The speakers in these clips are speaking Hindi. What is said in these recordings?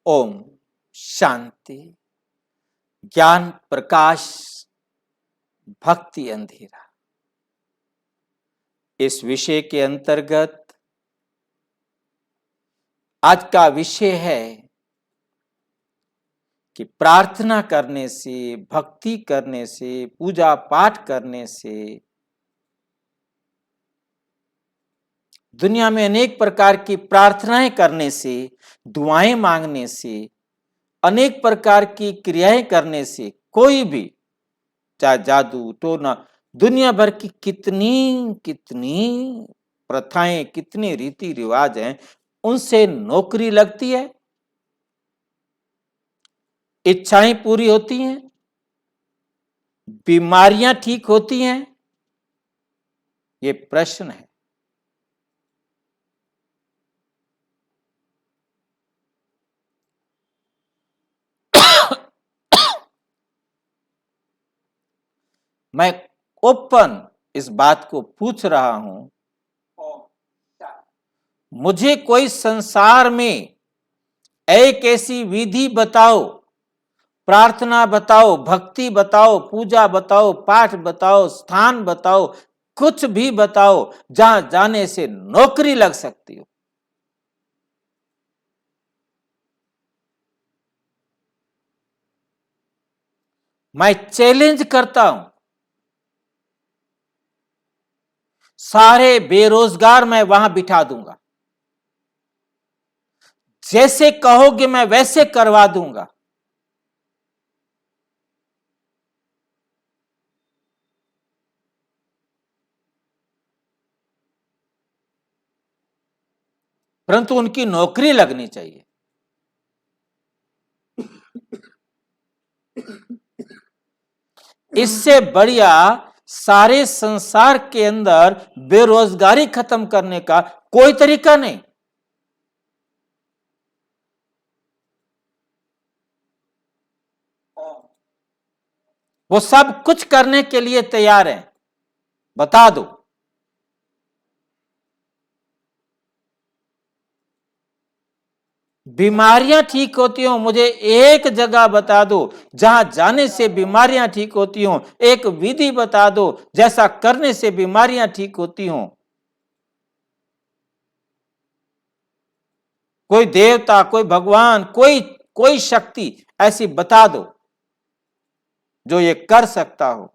ओम शांति। ज्ञान प्रकाश, भक्ति अंधेरा, इस विषय के अंतर्गत आज का विषय है कि प्रार्थना करने से, भक्ति करने से, पूजा पाठ करने से दुनिया में अनेक प्रकार की प्रार्थनाएं करने से, दुआएं मांगने से, अनेक प्रकार की क्रियाएं करने से कोई भी, चाहे जादू टोना, दुनिया भर की कितनी कितनी प्रथाएं, कितने रीति रिवाज हैं, उनसे नौकरी लगती है, इच्छाएं पूरी होती हैं, बीमारियां ठीक होती हैं। ये प्रश्न है। मैं ओपन इस बात को पूछ रहा हूं, मुझे कोई संसार में एक ऐसी विधि बताओ, प्रार्थना बताओ, भक्ति बताओ, पूजा बताओ, पाठ बताओ, स्थान बताओ, कुछ भी बताओ जहां जाने से नौकरी लग सकती हो। मैं चैलेंज करता हूं, सारे बेरोजगार मैं वहां बिठा दूंगा, जैसे कहोगे मैं वैसे करवा दूंगा। परंतु उनकी नौकरी लगनी चाहिए। इससे बढ़िया सारे संसार के अंदर बेरोजगारी खत्म करने का कोई तरीका नहीं। वो सब कुछ करने के लिए तैयार हैं, बता दो। बीमारियां ठीक होती हो, मुझे एक जगह बता दो जहां जाने से बीमारियां ठीक होती हो, एक विधि बता दो जैसा करने से बीमारियां ठीक होती हो। कोई देवता, कोई भगवान, कोई कोई शक्ति ऐसी बता दो जो ये कर सकता हो।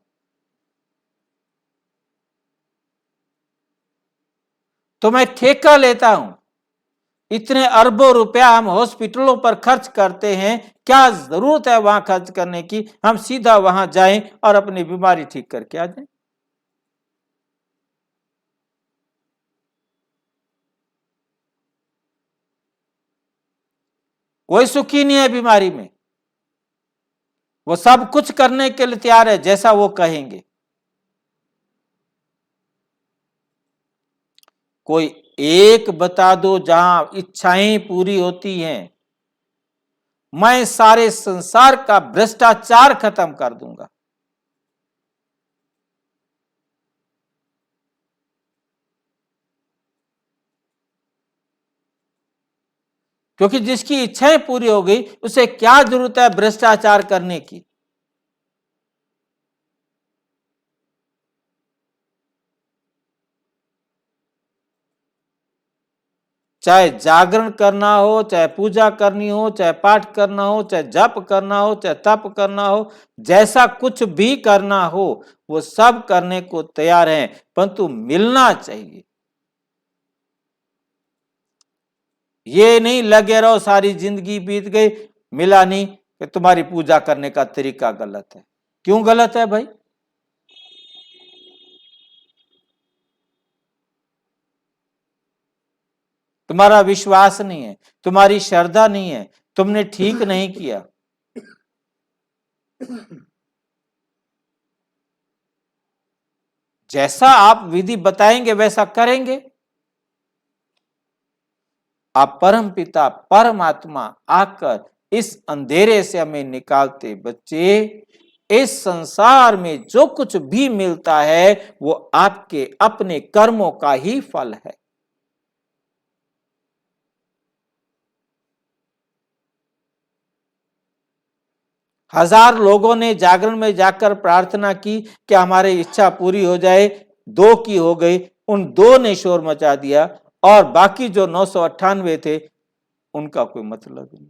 तो मैं ठेका लेता हूं, इतने अरबों रुपया हम हॉस्पिटलों पर खर्च करते हैं, क्या जरूरत है वहां खर्च करने की? हम सीधा वहां जाएं और अपनी बीमारी ठीक करके आ जाएं। कोई सुखी नहीं है बीमारी में, वो सब कुछ करने के लिए तैयार है जैसा वो कहेंगे। कोई एक बता दो जहां इच्छाएं पूरी होती हैं, मैं सारे संसार का भ्रष्टाचार खत्म कर दूंगा। क्योंकि जिसकी इच्छाएं पूरी हो गई उसे क्या जरूरत है भ्रष्टाचार करने की? चाहे जागरण करना हो, चाहे पूजा करनी हो, चाहे पाठ करना हो, चाहे जप करना हो, चाहे तप करना हो, जैसा कुछ भी करना हो वो सब करने को तैयार हैं, परंतु मिलना चाहिए। ये नहीं लगे रहो सारी जिंदगी बीत गई, मिला नहीं, कि तुम्हारी पूजा करने का तरीका गलत है। क्यों गलत है भाई? तुम्हारा विश्वास नहीं है, तुम्हारी श्रद्धा नहीं है, तुमने ठीक नहीं किया। जैसा आप विधि बताएंगे वैसा करेंगे। आप परम पिता परमात्मा आकर इस अंधेरे से हमें निकालते बच्चे। इस संसार में जो कुछ भी मिलता है वो आपके अपने कर्मों का ही फल है। हजार लोगों ने जागरण में जाकर प्रार्थना की कि हमारी इच्छा पूरी हो जाए, 2 की हो गई, उन 2 ने शोर मचा दिया और बाकी जो 998 थे उनका कोई मतलब नहीं,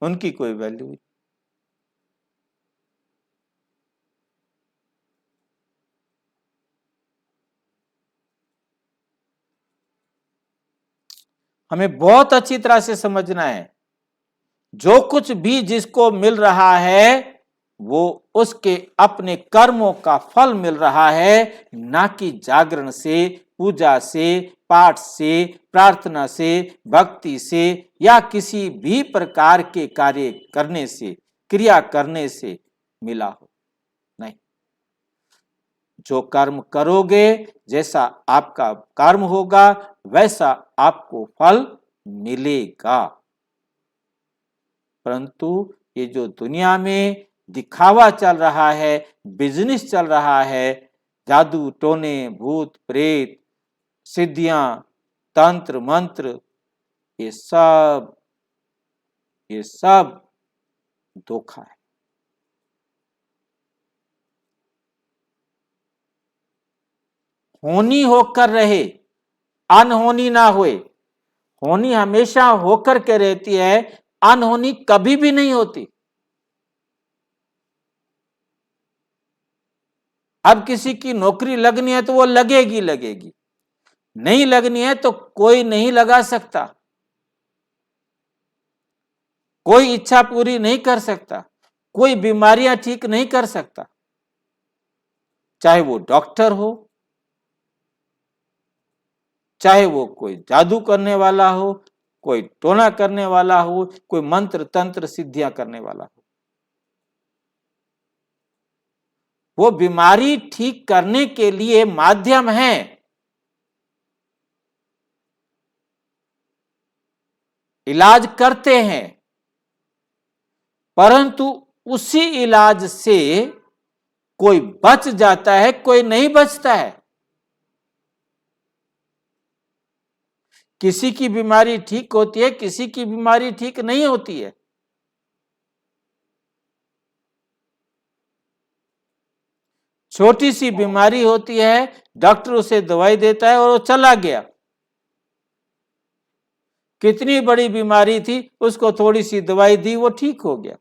उनकी कोई वैल्यू नहीं। हमें बहुत अच्छी तरह से समझना है, जो कुछ भी जिसको मिल रहा है वो उसके अपने कर्मों का फल मिल रहा है, ना कि जागरण से, पूजा से, पाठ से, प्रार्थना से, भक्ति से या किसी भी प्रकार के कार्य करने से, क्रिया करने से मिला हो। नहीं, जो कर्म करोगे, जैसा आपका कर्म होगा वैसा आपको फल मिलेगा। परंतु ये जो दुनिया में दिखावा चल रहा है, बिजनेस चल रहा है, जादू टोने, भूत प्रेत, सिद्धियां, तंत्र मंत्र, ये सब धोखा है। होनी होकर रहे, अनहोनी ना होए। होनी हमेशा होकर के रहती है, अनहोनी कभी भी नहीं होती। अब किसी की नौकरी लगनी है तो वो लगेगी लगेगी, नहीं लगनी है तो कोई नहीं लगा सकता, कोई इच्छा पूरी नहीं कर सकता, कोई बीमारियां ठीक नहीं कर सकता, चाहे वो डॉक्टर हो, चाहे वो कोई जादू करने वाला हो, कोई टोना करने वाला हो, कोई मंत्र तंत्र सिद्धियां करने वाला हो। वो बीमारी ठीक करने के लिए माध्यम है, इलाज करते हैं, परंतु उसी इलाज से कोई बच जाता है, कोई नहीं बचता है। किसी की बीमारी ठीक होती है, किसी की बीमारी ठीक नहीं होती है। छोटी सी बीमारी होती है, डॉक्टर उसे दवाई देता है और वो चला गया। कितनी बड़ी बीमारी थी, उसको थोड़ी सी दवाई दी, वो ठीक हो गया।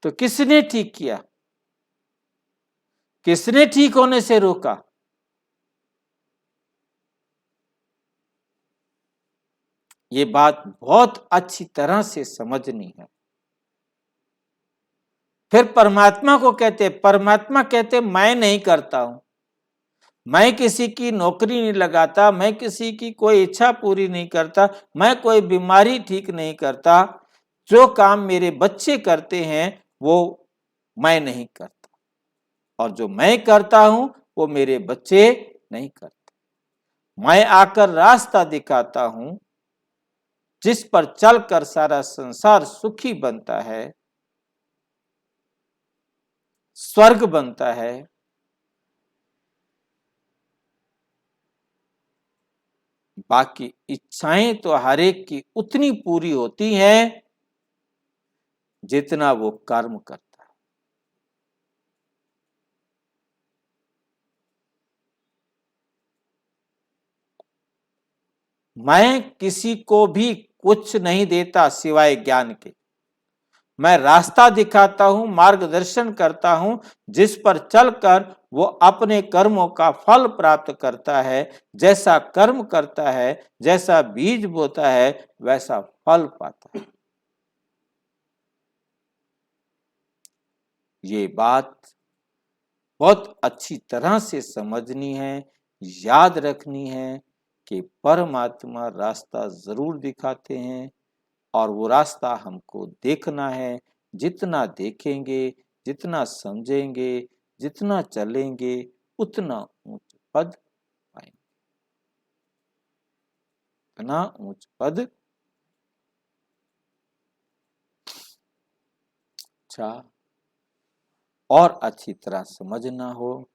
तो किसने ठीक किया, किसने ठीक होने से रोका? ये बात बहुत अच्छी तरह से समझनी है। फिर परमात्मा को कहते, परमात्मा कहते मैं नहीं करता हूं, मैं किसी की नौकरी नहीं लगाता, मैं किसी की कोई इच्छा पूरी नहीं करता, मैं कोई बीमारी ठीक नहीं करता, जो काम मेरे बच्चे करते हैं वो मैं नहीं करता, और जो मैं करता हूं वो मेरे बच्चे नहीं करते। मैं आकर रास्ता दिखाता हूं जिस पर चलकर सारा संसार सुखी बनता है, स्वर्ग बनता है। बाकी इच्छाएं तो हर एक की उतनी पूरी होती हैं जितना वो कर्म करता है। मैं किसी को भी कुछ नहीं देता सिवाय ज्ञान के। मैं रास्ता दिखाता हूं, मार्गदर्शन करता हूं, जिस पर चलकर वो अपने कर्मों का फल प्राप्त करता है। जैसा कर्म करता है, जैसा बीज बोता है, वैसा फल पाता है। ये बात बहुत अच्छी तरह से समझनी है, याद रखनी है कि परमात्मा रास्ता जरूर दिखाते हैं और वो रास्ता हमको देखना है। जितना देखेंगे, जितना समझेंगे, जितना चलेंगे, उतना ऊंच पद पाएंगे, उतना ऊंच पद। अच्छा, और अच्छी तरह समझना हो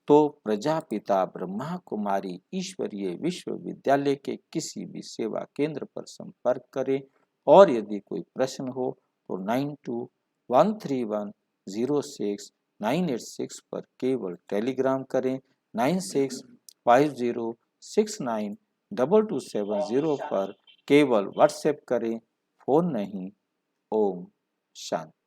तो प्रजापिता ब्रह्मा कुमारी ईश्वरीय विश्वविद्यालय के किसी भी सेवा केंद्र पर संपर्क करें, और यदि कोई प्रश्न हो तो 9213106986 पर केवल टेलीग्राम करें। 9650692270 पर केवल व्हाट्सएप करें, फोन नहीं। ओम शांति।